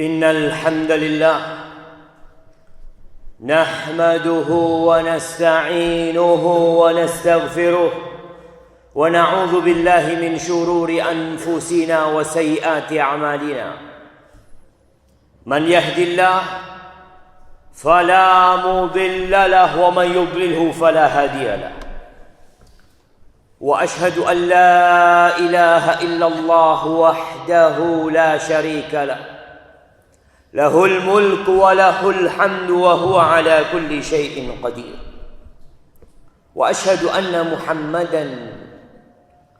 إن الحمد لله نحمده ونستعينه ونستغفره ونعوذ بالله من شرور أنفسنا وسيئات أعمالنا من يهد الله فلا مضل له ومن يضلله فلا هادي له وأشهد أن لا إله إلا الله وحده لا شريك له له الملك وله الحمد وهو على كل شيء قدير وأشهد أن محمدا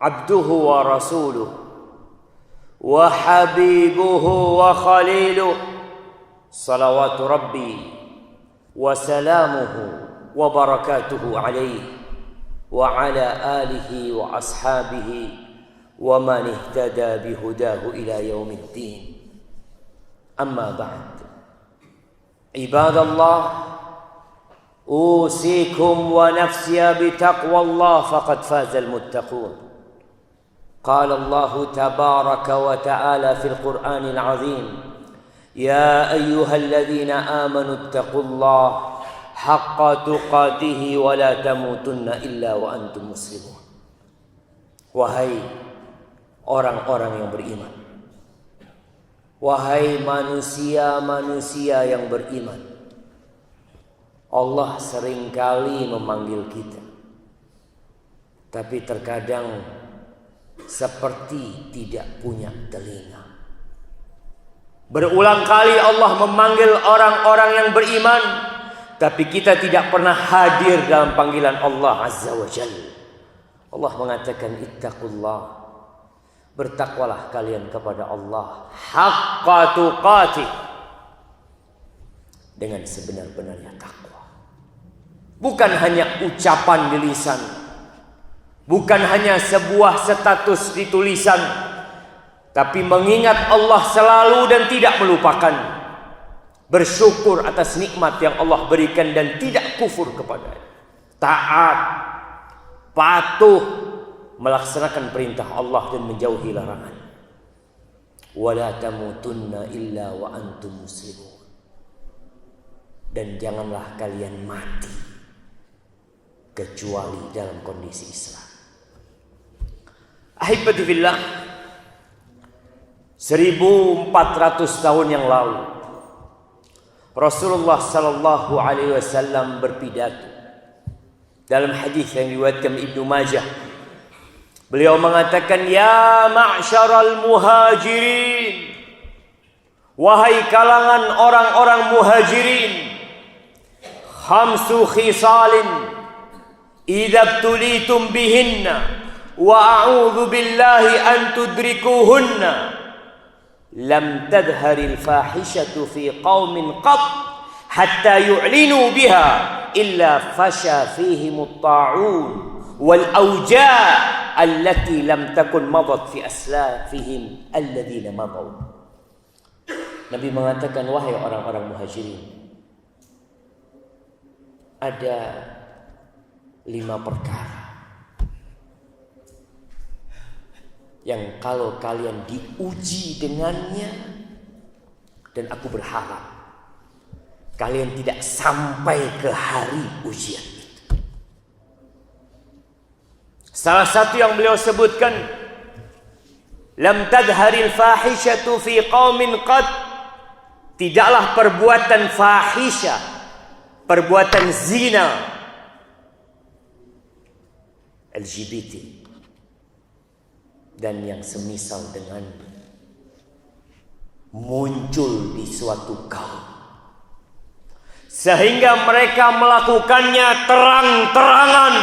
عبده ورسوله وحبيبه وخليله صلوات ربي وسلامه وبركاته عليه وعلى آله وأصحابه ومن اهتدى بهداه إلى يوم الدين أما بعد عباد الله أوصيكم ونفسي بتقوى الله فقد فاز المتقون قال الله تبارك وتعالى في القرآن العظيم يا أيها الذين آمنوا اتقوا الله حق تقاته ولا تموتن إلا وأنتم مسلمون. Wahai orang-orang yang beriman, wahai manusia-manusia yang beriman, Allah seringkali memanggil kita, tapi terkadang seperti tidak punya telinga. Berulang kali Allah memanggil orang-orang yang beriman, tapi kita tidak pernah hadir dalam panggilan Allah Azza wa Jalla. Allah mengatakan ittaqullah, bertakwalah kalian kepada Allah haqqa tuqatih, dengan sebenar-benarnya takwa. Bukan hanya ucapan di lisan, bukan hanya sebuah status di tulisan, tapi mengingat Allah selalu dan tidak melupakan, bersyukur atas nikmat yang Allah berikan dan tidak kufur kepadanya, taat, patuh, melaksanakan perintah Allah dan menjauhi larangan. Wala tamutunna illa wa antum muslimun, dan janganlah kalian mati kecuali dalam kondisi Islam. Ahibati fillah, 1400 tahun yang lalu Rasulullah sallallahu alaihi wasallam berpidato dalam hadis yang diriwayatkan Ibnu Majah. Beliau mengatakan, ya ma'syaral muhajirin, wahai kalangan orang-orang muhajirin, khamsu khisalin idza tulitum bihinna wa a'udzu billahi an tudrikuhunna lam tadharil fahishatu fi qaumin qat hatta yu'linu biha illa fasha fihim at-ta'un wal awja' allati lam takun madat fi aslafihim alladhina madaw. Nabi mengatakan, wahai orang-orang muhajirin, ada 5 perkara yang kalau kalian diuji dengannya, dan aku berharap kalian tidak sampai ke hari ujian itu. Salah satu yang beliau sebutkan, lam tadharil fahishatu fi qaumin qad, tidaklah perbuatan fahisyah, perbuatan zina, LGBT dan yang semisal dengan muncul di suatu kaum, sehingga mereka melakukannya terang-terangan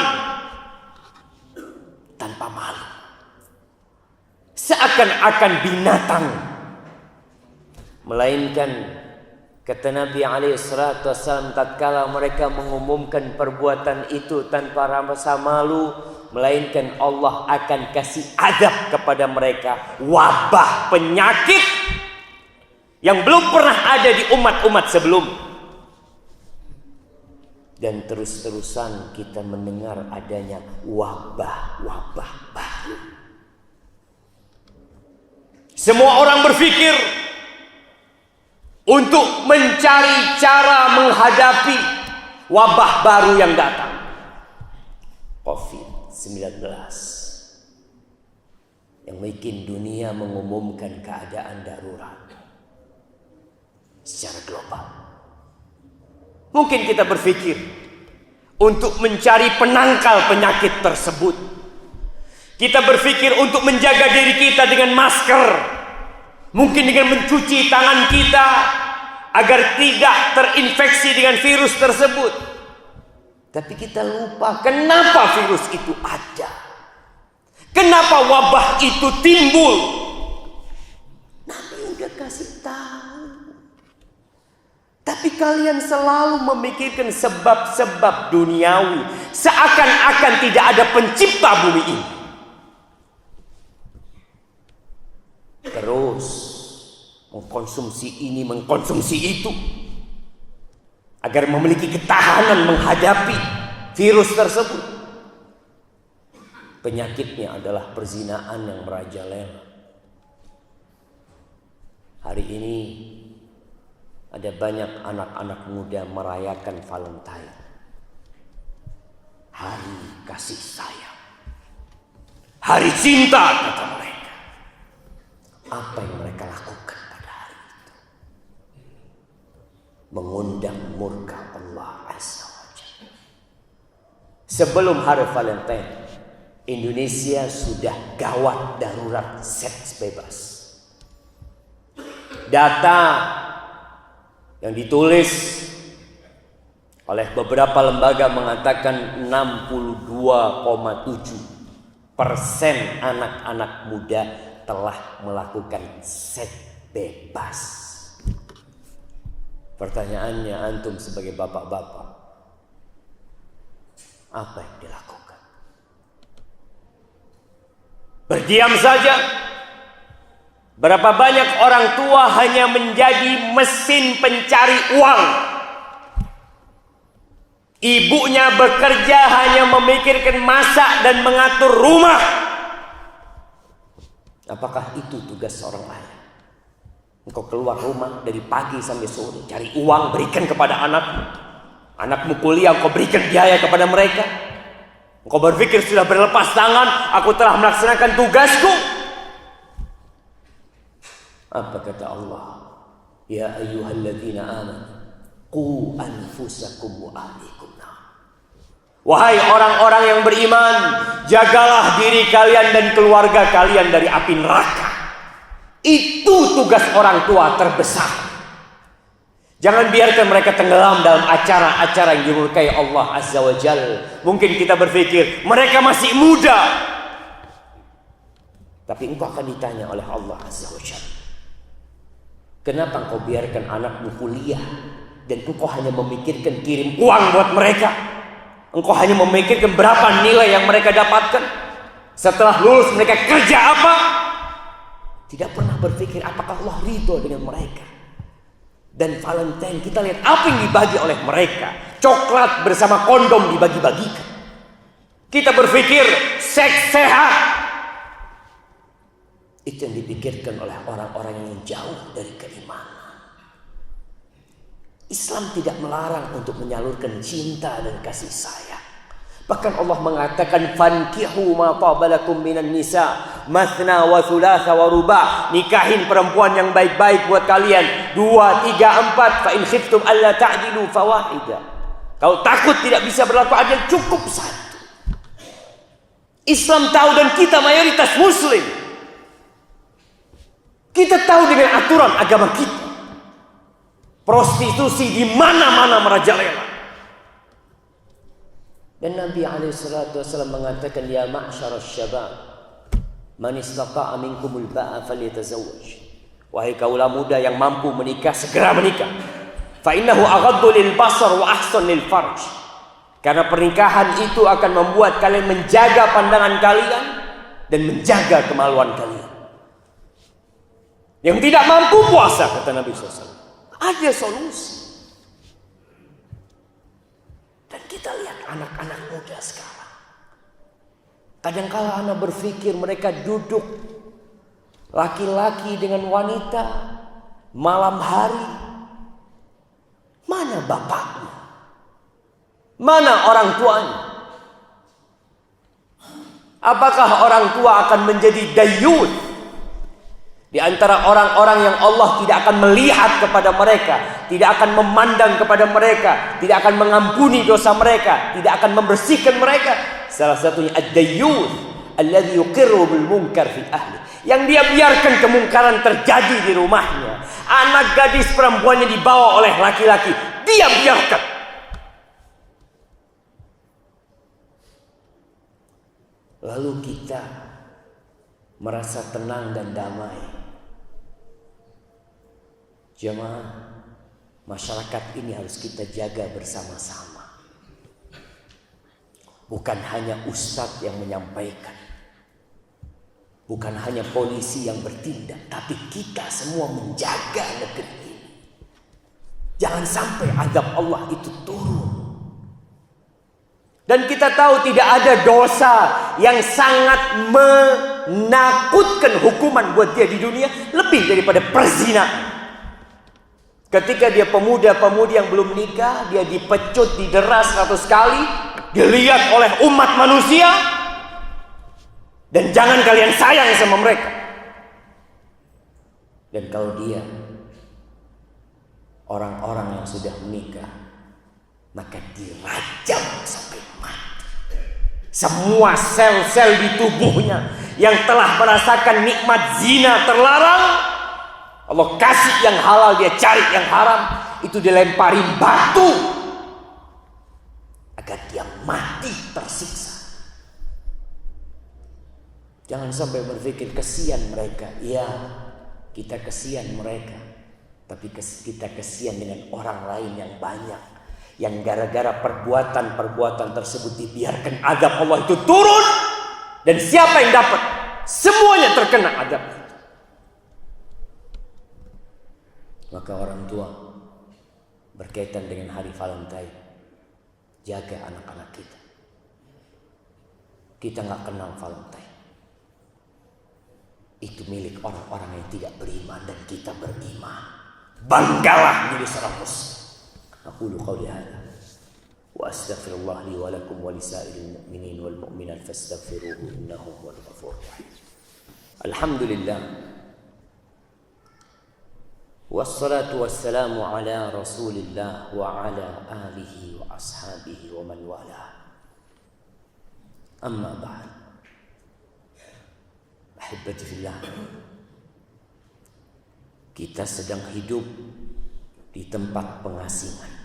tanpa malu, seakan-akan binatang. Melainkan kata Nabi SAW, tatkala mereka mengumumkan perbuatan itu tanpa rasa malu, melainkan Allah akan kasih adab kepada mereka, wabah penyakit yang belum pernah ada di umat-umat sebelum. Dan terus-terusan kita mendengar adanya wabah-wabah baru. Semua orang berpikir untuk mencari cara menghadapi wabah baru yang datang, COVID-19, yang bikin dunia mengumumkan keadaan darurat secara global. Mungkin kita berpikir untuk mencari penangkal penyakit tersebut, kita berpikir untuk menjaga diri kita dengan masker, mungkin dengan mencuci tangan kita agar tidak terinfeksi dengan virus tersebut. Tapi kita lupa kenapa virus itu ada, kenapa wabah itu timbul. Nabi udah kasih tahu, tapi kalian selalu memikirkan sebab-sebab duniawi, seakan-akan tidak ada pencipta bumi ini. Terus mengkonsumsi ini, mengkonsumsi itu, agar memiliki ketahanan menghadapi virus tersebut. Penyakitnya adalah perzinaan yang merajalela. Hari ini ada banyak anak-anak muda merayakan Valentine, hari kasih sayang, hari cinta, kata mereka. Apa yang mereka lakukan pada hari itu? Mengundang murka Allah Azza wa Jalla. Sebelum hari Valentine, Indonesia sudah gawat darurat seks bebas. Data yang ditulis oleh beberapa lembaga mengatakan 62,7% anak-anak muda telah melakukan seks bebas. Pertanyaannya, antum sebagai bapak-bapak, apa yang dilakukan? Berdiam saja? Berapa banyak orang tua hanya menjadi mesin pencari uang? Ibunya bekerja hanya memikirkan masak dan mengatur rumah. Apakah itu tugas seorang ayah? Engkau keluar rumah dari pagi sampai sore, cari uang, berikan kepada anakmu. Anakmu kuliah, engkau berikan biaya kepada mereka. Engkau berpikir sudah berlepas tangan, aku telah melaksanakan tugasku. Apa kata Allah? Ya ayyuhalladzina amanu qu anfusakum wa ahlikum nar. Wahai orang-orang yang beriman, jagalah diri kalian dan keluarga kalian dari api neraka. Itu tugas orang tua terbesar. Jangan biarkan mereka tenggelam dalam acara-acara yang dimurkai Allah Azza wa Jalla. Mungkin kita berpikir mereka masih muda, tapi engkau akan ditanya oleh Allah Azza wa Jalla, kenapa engkau biarkan anakmu kuliah dan engkau hanya memikirkan kirim uang buat mereka? Engkau hanya memikirkan berapa nilai yang mereka dapatkan. Setelah lulus mereka kerja apa? Tidak pernah berpikir apakah Allah ridho dengan mereka. Dan Valentine kita lihat apa yang dibagi oleh mereka. Coklat bersama kondom dibagi-bagikan. Kita berpikir seks sehat. Itu yang dipikirkan oleh orang-orang yang jauh dari keimanan. Islam tidak melarang untuk menyalurkan cinta dan kasih sayang. Bahkan Allah mengatakan fankihu ma tabalakum minan nisa mathna wa thulatha wa ruba'. Nikahin perempuan yang baik-baik buat kalian 2, 3, 4. Fa in khiftum alla ta'dilu fawahida. Kalau takut tidak bisa berlaku adil, cukup satu. Islam tahu dan kita mayoritas muslim. Kita tahu dengan aturan agama kita. Prostitusi di mana-mana merajalela. Dan Nabi SAW mengatakan, ya ma'syarasy syabab, man istata'a minkumul ba'a falyatazawwaj. Wahai kaula muda yang mampu menikah, segera menikah. Fa innahu aghaddu lil basar wa ahsan lil farj. Karena pernikahan itu akan membuat kalian menjaga pandangan kalian dan menjaga kemaluan kalian. Yang tidak mampu puasa, kata Nabi SAW, ada solusi. Dan kita lihat anak-anak muda sekarang. Kadangkala anak berpikir mereka duduk laki-laki dengan wanita malam hari Mana bapaknya? Mana orang tuanya? Apakah orang tua akan menjadi dayyus di antara orang-orang yang Allah tidak akan melihat kepada mereka, tidak akan memandang kepada mereka, tidak akan mengampuni dosa mereka, tidak akan membersihkan mereka? Salah satunya ad-dayyus alladzi yuqirru bil munkar fi ahli, yang dia biarkan kemungkaran terjadi di rumahnya. Anak gadis perempuannya dibawa oleh laki-laki, dia biarkan. Lalu kita merasa tenang dan damai. Jemaah, masyarakat ini harus kita jaga bersama-sama. Bukan hanya ustadz yang menyampaikan, bukan hanya polisi yang bertindak, tapi kita semua menjaga negeri ini. Jangan sampai azab Allah itu turun. Dan kita tahu tidak ada dosa yang sangat menakutkan hukuman buat dia di dunia lebih daripada perzinahan. Ketika dia pemuda-pemudi yang belum nikah, dia dipecut, dideras 100 kali, dilihat oleh umat manusia, dan jangan kalian sayang sama mereka. Dan kalau dia orang-orang yang sudah menikah, maka dirajam sampai mati. Semua sel-sel di tubuhnya yang telah merasakan nikmat zina terlarang, Allah kasih yang halal, dia cari yang haram, itu dilemparin batu agar dia mati tersiksa. Jangan sampai berpikir kesian mereka. Ya, kita kesian mereka, tapi kita kesian dengan orang lain yang banyak, yang gara-gara perbuatan-perbuatan tersebut dibiarkan azab Allah itu turun. Dan siapa yang dapat? Semuanya terkena azab. Maka orang tua, berkaitan dengan hari Valentine, jaga anak-anak kita. Kita gak kenal Valentine. Itu milik orang-orang yang tidak beriman, dan kita beriman. Banggalah menjadi seorang muslim. أقول قولي هذا وأستغفر الله لي ولكم ولسائر المؤمنين والمؤمنات فاستغفروه إنه هو الغفور الرحيم. الحمد لله والصلاة والسلام على رسول الله وعلى آله وأصحابه ومن والاه. أما بعد، أحبتي في الله, kita sedang hidup di tempat pengasingan.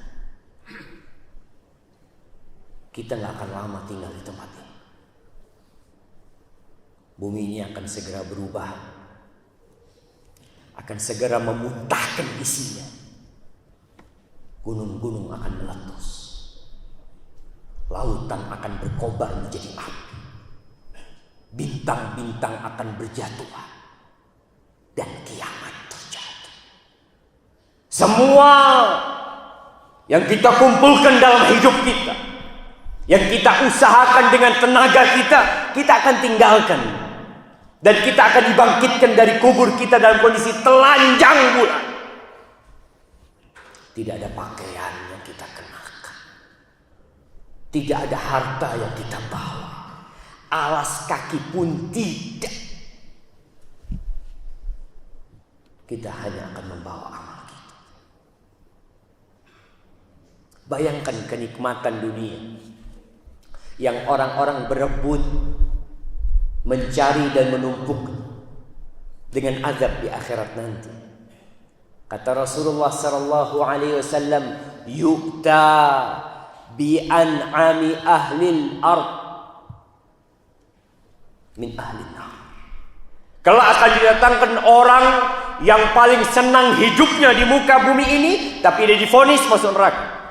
Kita gak akan lama tinggal di tempat ini. Bumi ini akan segera berubah, akan segera memuntahkan isinya. Gunung-gunung akan meletus, lautan akan berkobar menjadi api, bintang-bintang akan berjatuhan, dan kiamat terjadi. Semua yang kita kumpulkan dalam hidup kita, yang kita usahakan dengan tenaga kita, kita akan tinggalkan. Dan kita akan dibangkitkan dari kubur kita dalam kondisi telanjang bulan. Tidak ada pakaian yang kita kenakan, tidak ada harta yang kita bawa, alas kaki pun tidak. Kita hanya akan membawa amal kita. Bayangkan kenikmatan dunia yang orang-orang berebut mencari dan menumpuk dengan azab di akhirat nanti. Kata Rasulullah sallallahu alaihi wasallam, yu'ta bi an'ami ahlil ard min ahlin nar. Kelak akan didatangkan orang yang paling senang hidupnya di muka bumi ini, tapi dia divonis masuk neraka.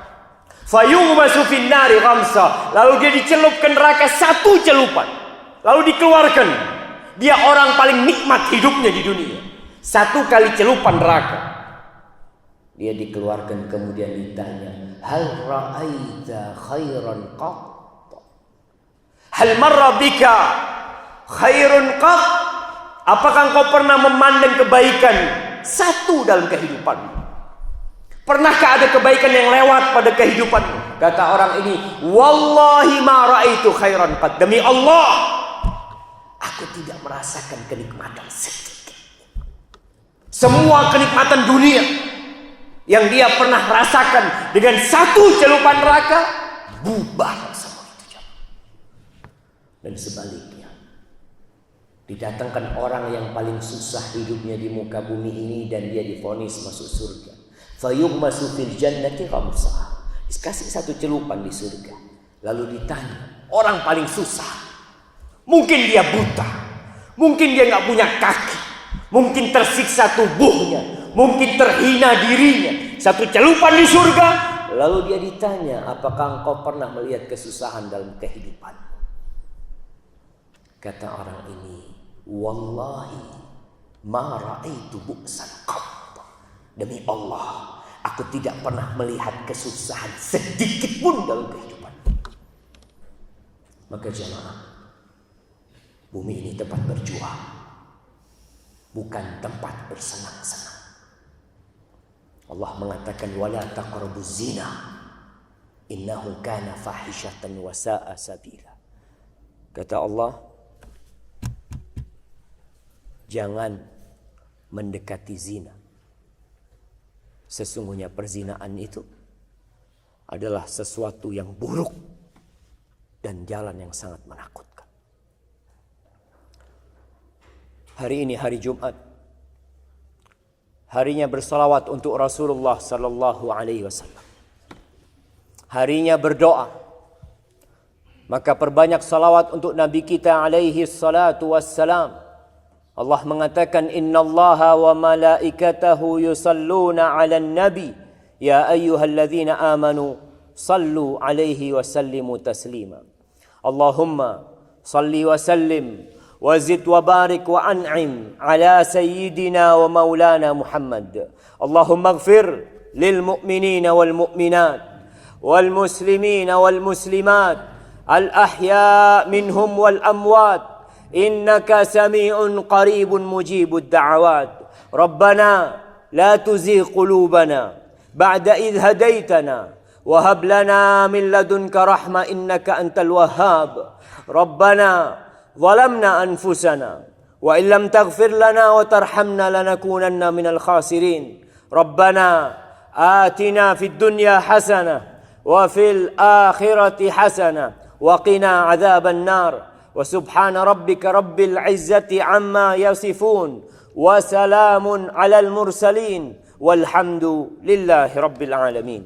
Fayughmasu fin nari ghamsa, lalu dia dicelupkan neraka satu celupan, lalu dikeluarkan. Dia orang paling nikmat hidupnya di dunia, satu kali celupan neraka. Dia dikeluarkan, kemudian ditanya, hal ra'aita khairan qat? Hal marra bika khairun qat? Apakah engkau pernah memandang kebaikan satu dalam kehidupanmu? Pernahkah ada kebaikan yang lewat pada kehidupanmu? Kata orang ini, wallahi ma ra'aitu khairan qad. Demi Allah, aku tidak merasakan kenikmatan sedikit. Semua kenikmatan dunia yang dia pernah rasakan dengan satu celupan neraka, bubar semua itu. Dan sebaliknya, didatangkan orang yang paling susah hidupnya di muka bumi ini dan dia divonis masuk surga. Fayughmasu fil jannati khamsah. Dikasih satu celupan di surga. Lalu ditanya, orang paling susah. Mungkin dia buta. Mungkin dia gak punya kaki. Mungkin tersiksa tubuhnya. Mungkin terhina dirinya. Satu celupan di surga. Lalu dia ditanya, apakah engkau pernah melihat kesusahan dalam kehidupan? Kata orang ini, wallahi ma ra'aitu bu'san qat. Demi Allah, aku tidak pernah melihat kesusahan sedikit pun dalam kehidupan. Maka jemaah, bumi ini tempat berjuang, bukan tempat bersenang-senang. Allah mengatakan wala taqrabuz zina innahu kana fahishatan wa sa'a sabila. Kata Allah, jangan mendekati zina. Sesungguhnya perzinaan itu adalah sesuatu yang buruk dan jalan yang sangat menakutkan. Hari ini hari Jumat, harinya bersalawat untuk Rasulullah sallallahu alaihi wasallam. Harinya berdoa. Maka perbanyak salawat untuk Nabi kita alaihi salatu wassalam. Allah mengatakan innallaha wa malaikatahu yusalluna 'alan nabi ya ayyuhalladzina amanu sallu 'alaihi wa sallimu taslima. Allahumma salli wa sallim wa zid wa barik wa an'im 'ala sayyidina wa maulana Muhammad. Allahumma ighfir lil mu'minina wal mu'minat wal muslimina wal muslimat al ahya minhum wal amwat. إنك سميع قريب مجيب الدعوات ربنا لا تزغ قلوبنا بعد إذ هديتنا وهب لنا من لدنك رحمة إنك أنت الوهاب ربنا ظلمنا أنفسنا وإن لم تغفر لنا وترحمنا لنكونن من الخاسرين ربنا آتنا في الدنيا حسنة وفي الآخرة حسنة وقنا عذاب النار وسبحان ربك رب العزة عما يصفون وسلام على المرسلين والحمد لله رب العالمين.